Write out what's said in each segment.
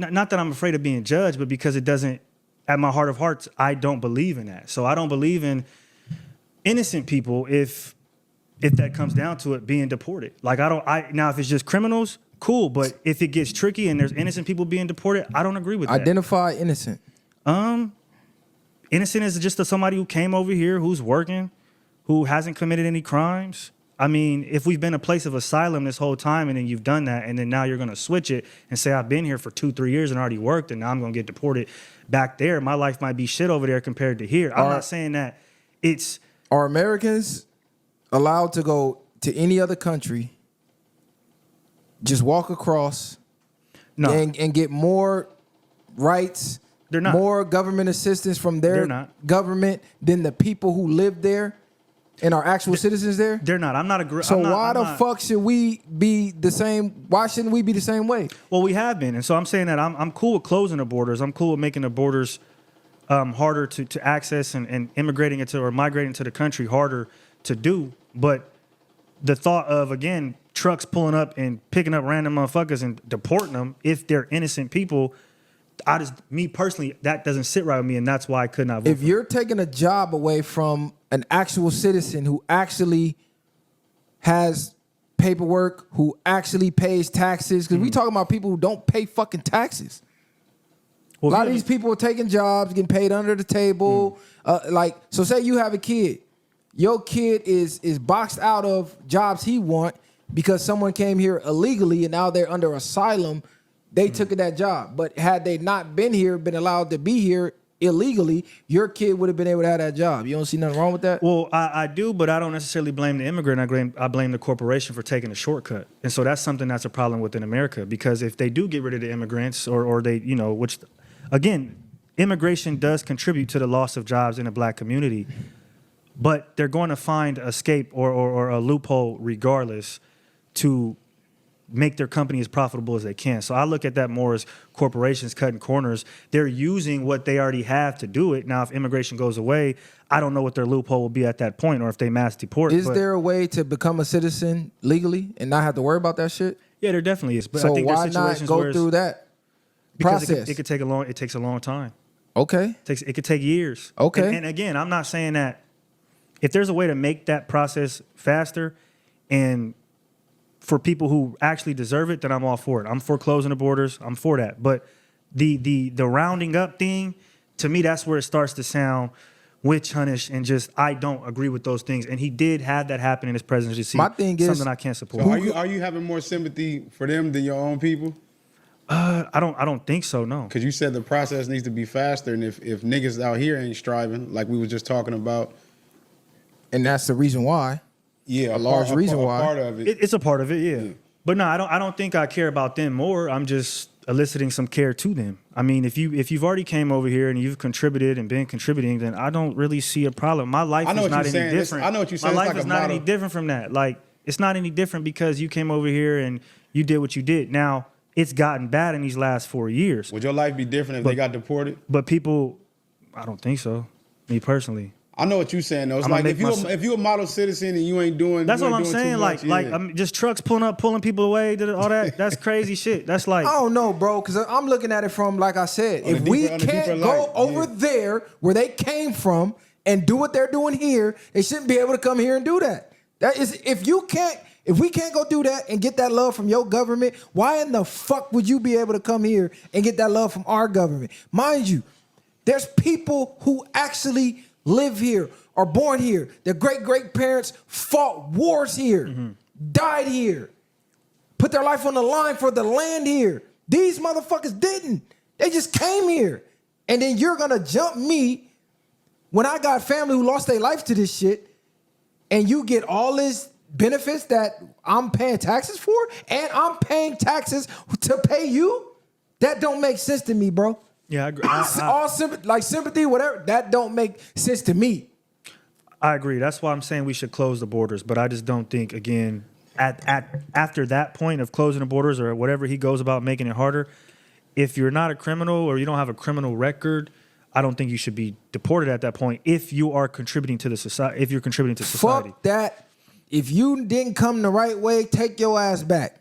not that I'm afraid of being judged, but because it doesn't, at my heart of hearts, I don't believe in that. So I don't believe in innocent people if that comes down to it being deported. Like now if it's just criminals, cool. But if it gets tricky and there's innocent people being deported, I don't agree with that. Identify innocent. Innocent is just somebody who came over here, who's working, who hasn't committed any crimes. I mean, if we've been a place of asylum this whole time and then you've done that and then now you're going to switch it and say, I've been here for 2-3 years and already worked and now I'm going to get deported back there. My life might be shit over there compared to here. I'm not saying that it's... Are Americans allowed to go to any other country, just walk across and get more rights... They're not. More government assistance from their government than the people who live there and are actual citizens there? They're not. I'm not agree. So why the fuck should we be the same? Why shouldn't we be the same way? Well, we have been. And so I'm saying that I'm cool with closing the borders. I'm cool with making the borders harder to access and immigrating into or migrating to the country harder to do. But the thought of, again, trucks pulling up and picking up random motherfuckers and deporting them if they're innocent people, me personally, that doesn't sit right with me, and that's why I could not vote. If you're taking a job away from an actual citizen who actually has paperwork, who actually pays taxes, because we talking about people who don't pay fucking taxes. Well, a lot of these people are taking jobs, getting paid under the table. So say you have a kid. Your kid is boxed out of jobs he want because someone came here illegally and now they're under asylum. They took that job. But had they not been here, been allowed to be here illegally, your kid would have been able to have that job. You don't see nothing wrong with that? Well, I do, but I don't necessarily blame the immigrant. I blame the corporation for taking a shortcut. And so that's something that's a problem within America, because if they do get rid of the immigrants or they, which, again, immigration does contribute to the loss of jobs in the black community, but they're going to find a escape or a loophole regardless to make their company as profitable as they can. So I look at that more as corporations cutting corners. They're using what they already have to do it. Now, if immigration goes away, I don't know what their loophole will be at that point or if they mass deport. Is there a way to become a citizen legally and not have to worry about that shit? Yeah, there definitely is. But so I think why not go through that process? It takes a long time. Okay. It could take years. Okay. And again, I'm not saying that if there's a way to make that process faster and for people who actually deserve it, then I'm all for it. I'm for closing the borders. I'm for that. But the rounding up thing, to me, that's where it starts to sound witch huntish and just I don't agree with those things. And he did have that happen in his presidency. My thing is something I can't support. So are you having more sympathy for them than your own people? I don't think so, no. Because you said the process needs to be faster, and if niggas out here ain't striving, like we was just talking about, and that's the reason why. Yeah, a large reason why. Part of it. It's a part of it, yeah. But no, I don't think I care about them more. I'm just eliciting some care to them. I mean, if you've already came over here and you've contributed and been contributing, then I don't really see a problem. My life is not any different. I know what you're saying. My life is not any different from that. Like, it's not any different because you came over here and you did what you did. Now, it's gotten bad in these last 4 years. Would your life be different if they got deported? But people, I don't think so. Me personally. I know what you're saying though. It's like if you're a model citizen and you ain't doing. That's what I'm saying. Like I'm just trucks pulling people away. All that. That's crazy shit. That's like I don't know, bro. Because I'm looking at it from like I said, if we can't go over there where they came from and do what they're doing here, they shouldn't be able to come here and do that. That is if we can't go do that and get that love from your government, why in the fuck would you be able to come here and get that love from our government? Mind you, there's people who actually live here, are born here. Their great-great-parents fought wars here, died here, put their life on the line for the land here. These motherfuckers didn't. They just came here. And then you're going to jump me when I got family who lost their life to this shit, and you get all this benefits that I'm paying taxes for, and I'm paying taxes to pay you? That don't make sense to me, bro. Yeah, I agree. All sympathy, whatever, that don't make sense to me. I agree. That's why I'm saying we should close the borders. But I just don't think, again, after that point of closing the borders or whatever he goes about making it harder, if you're not a criminal or you don't have a criminal record, I don't think you should be deported at that point if you are contributing to the society. If you're contributing to society. Fuck that. If you didn't come the right way, take your ass back.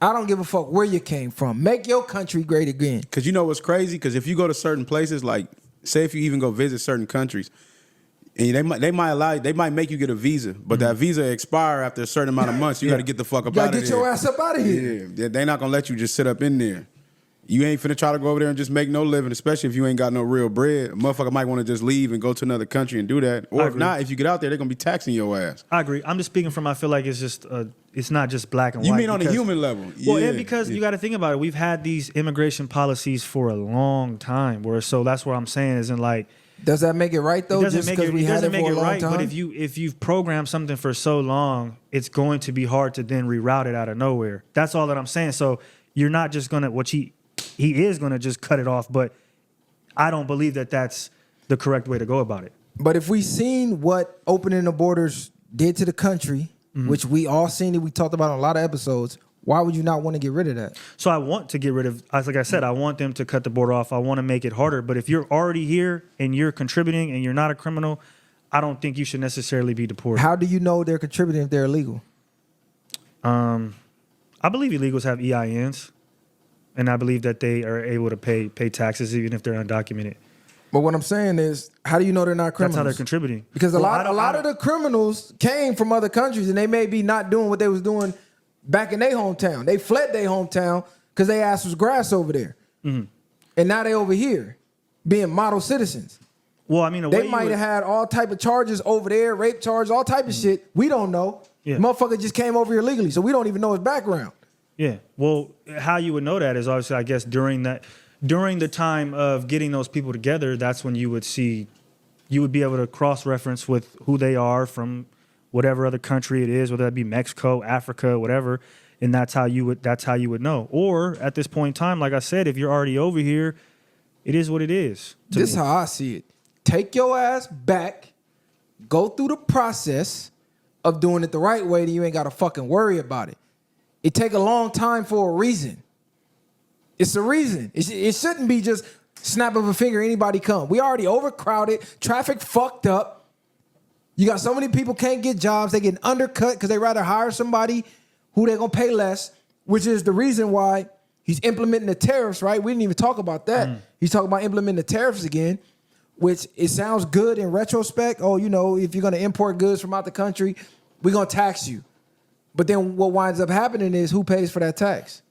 I don't give a fuck where you came from. Make your country great again. Because you know what's crazy? Because if you go to certain places, like say if you even go visit certain countries, and they might make you get a visa, but that visa expire after a certain amount of months. You got to get the fuck up out of there. Get your ass up out of here. Yeah, they're not gonna let you just sit up in there. You ain't finna try to go over there and just make no living, especially if you ain't got no real bread. A motherfucker might want to just leave and go to another country and do that. Or if not, if you get out there, they're gonna be taxing your ass. I agree. I'm just speaking from. I feel like it's just. It's not just black and white. You mean on a human level? Well, and because you got to think about it. We've had these immigration policies for a long time. So that's what I'm saying. Isn't like. Does that make it right though? Just because we had it for a long time. But if you've programmed something for so long, it's going to be hard to then reroute it out of nowhere. That's all that I'm saying. So you're not just gonna he is gonna just cut it off. But I don't believe that that's the correct way to go about it. But if we seen what opening the borders did to the country, which we all seen it, we talked about on a lot of episodes. Why would you not want to get rid of that? So I want to get rid of, like I said, I want them to cut the border off. I want to make it harder. But if you're already here and you're contributing and you're not a criminal, I don't think you should necessarily be deported. How do you know they're contributing if they're illegal? I believe illegals have EINs, and I believe that they are able to pay taxes even if they're undocumented. But what I'm saying is, how do you know they're not criminals? That's how they're contributing. Because a lot of the criminals came from other countries, and they may be not doing what they was doing back in their hometown. They fled their hometown because their ass was grass over there. And now they over here being model citizens. Well, I mean, they might have had all type of charges over there, rape charges, all type of shit. We don't know. Yeah. Motherfucker just came over here legally, so we don't even know his background. Yeah. Well, how you would know that is obviously, I guess, during the time of getting those people together, that's when you would be able to cross-reference with who they are from whatever other country it is, whether that be Mexico, Africa, whatever, and that's how you would know. Or at this point in time, like I said, if you're already over here, it is what it is. This is how I see it. Take your ass back, go through the process of doing it the right way, then you ain't got to fucking worry about it. It take a long time for a reason. It's a reason. It shouldn't be just snap of a finger, anybody come. We already overcrowded, traffic fucked up. You got so many people can't get jobs. They getting undercut because they rather hire somebody who they're going to pay less, which is the reason why he's implementing the tariffs, right? We didn't even talk about that. He's talking about implementing the tariffs again, which it sounds good in retrospect. Oh, you know, if you're going to import goods from out the country, we're going to tax you. But then what winds up happening is who pays for that tax?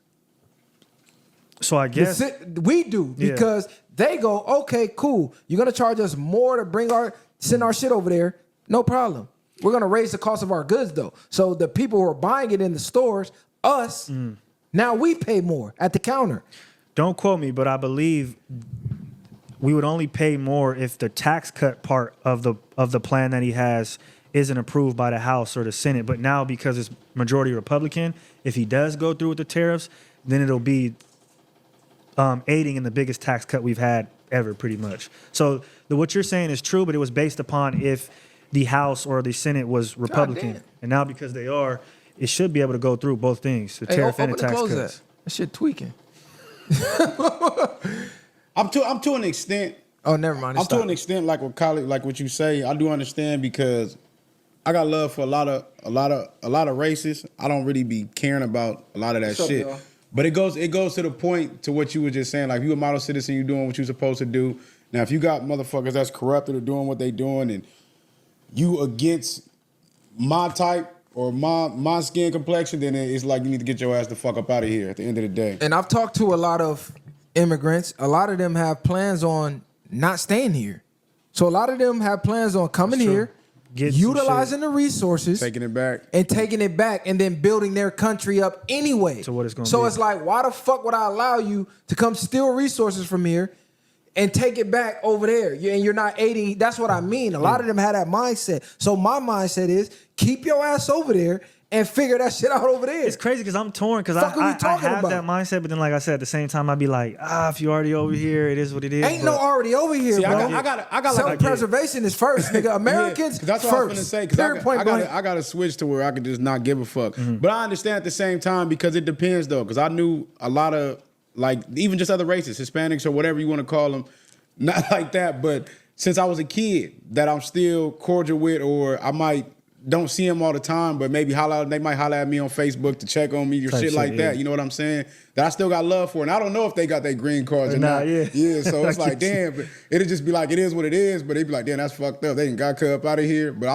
So I guess we do, because they go, okay, cool. You're going to charge us more to send our shit over there. No problem. We're going to raise the cost of our goods, though. So the people who are buying it in the stores, us, now we pay more at the counter. Don't quote me, but I believe we would only pay more if the tax cut part of the plan that he has isn't approved by the House or the Senate. But now, because it's majority Republican, if he does go through with the tariffs, then it'll be aiding in the biggest tax cut we've had ever, pretty much. So what you're saying is true, but it was based upon if the House or the Senate was Republican. And now because they are, it should be able to go through both things, the tariff and the tax cuts. That shit tweaking. I'm to an extent. Oh, never mind. I'm to an extent like what you say. I do understand because I got love for a lot of races. I don't really be caring about a lot of that shit. Y'all? But it goes to the point to what you were just saying. Like, if you a model citizen, you doing what you're supposed to do. Now, if you got motherfuckers that's corrupted or doing what they doing, and you against my type or my skin complexion, then it's like you need to get your ass the fuck up out of here at the end of the day. And I've talked to a lot of immigrants. A lot of them have plans on not staying here. So a lot of them have plans on coming here, utilizing the resources, taking it back, and then building their country up anyway. So what it's going to be. So it's like, why the fuck would I allow you to come steal resources from here and take it back over there? And you're not aiding. That's what I mean. A lot of them had that mindset. So my mindset is keep your ass over there and figure that shit out over there. It's crazy because I'm torn because I have that mindset, but then like I said, at the same time, I'd be like, if you're already over here, it is what it is. Ain't no already over here, bro. I got self-preservation is first, nigga. Americans that's what first. I was gonna say. I got to switch to where I can just not give a fuck. But I understand at the same time because it depends though. Because I knew a lot of like even just other races, Hispanics or whatever you want to call them, not like that. But since I was a kid, that I'm still cordial with, or I might don't see them all the time, but maybe they might holler at me on Facebook to check on me or shit like that. You know what I'm saying? That I still got love for, and I don't know if they got their green cards or not. Yeah. So it's like, damn, but it'd just be like, it is what it is. But they'd be like, damn, that's fucked up. They done got cut up out of here. But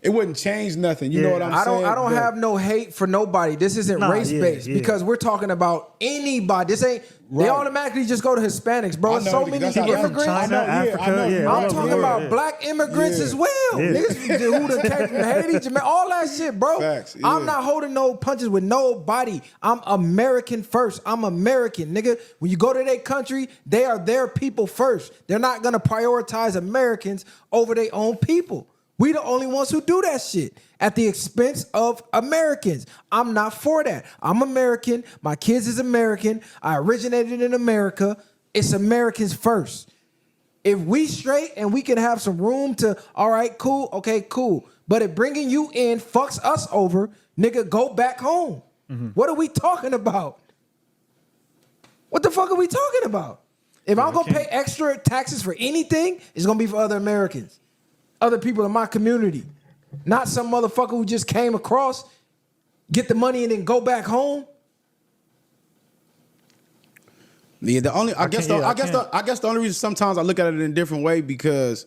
it wouldn't change nothing. You know what I'm saying? I don't have no hate for nobody. This isn't race based because we're talking about anybody. This ain't. They automatically just go to Hispanics, bro. So many immigrants. China, Africa, I'm talking about black immigrants as well. Niggas who done came from Haiti, Jamaica, all that shit, bro. Facts, I'm not holding no punches with nobody. I'm American first. I'm American, nigga. When you go to their country, they are their people first. They're not gonna prioritize Americans over their own people. We the only ones who do that shit at the expense of Americans. I'm not for that. I'm American. My kids is American. I originated in America. It's Americans first. If we straight and we can have some room to, all right, cool, okay, cool. But if bringing you in fucks us over, nigga, go back home. What are we talking about? What the fuck are we talking about? If I'm going to pay extra taxes for anything, it's going to be for other Americans. Other people in my community, not some motherfucker who just came across, get the money and then go back home. Yeah, I guess the only reason sometimes I look at it in a different way because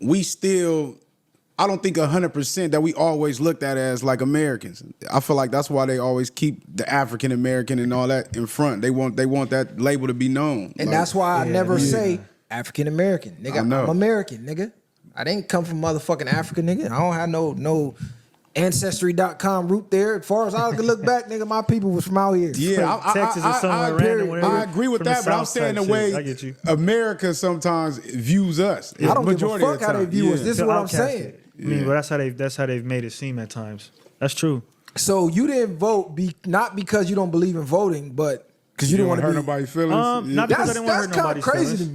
I don't think 100% that we always looked at as like Americans. I feel like that's why they always keep the African American and all that in front. They want that label to be known, and that's why I never say African American, nigga. I'm American, nigga. I didn't come from motherfucking Africa, nigga. I don't have no Ancestry.com root there. As far as I can look back, nigga, my people was from out here. Yeah, Texas or somewhere random. I agree with that, but I'm saying the way America sometimes views us. I don't give a fuck how they view us. This is what I'm saying. I mean, but that's how they've made it seem at times. That's true. So you didn't vote not because you don't believe in voting, but because you didn't want to hurt nobody's feelings. Not because I didn't want to hurt nobody's feelings. That's kind of crazy to me.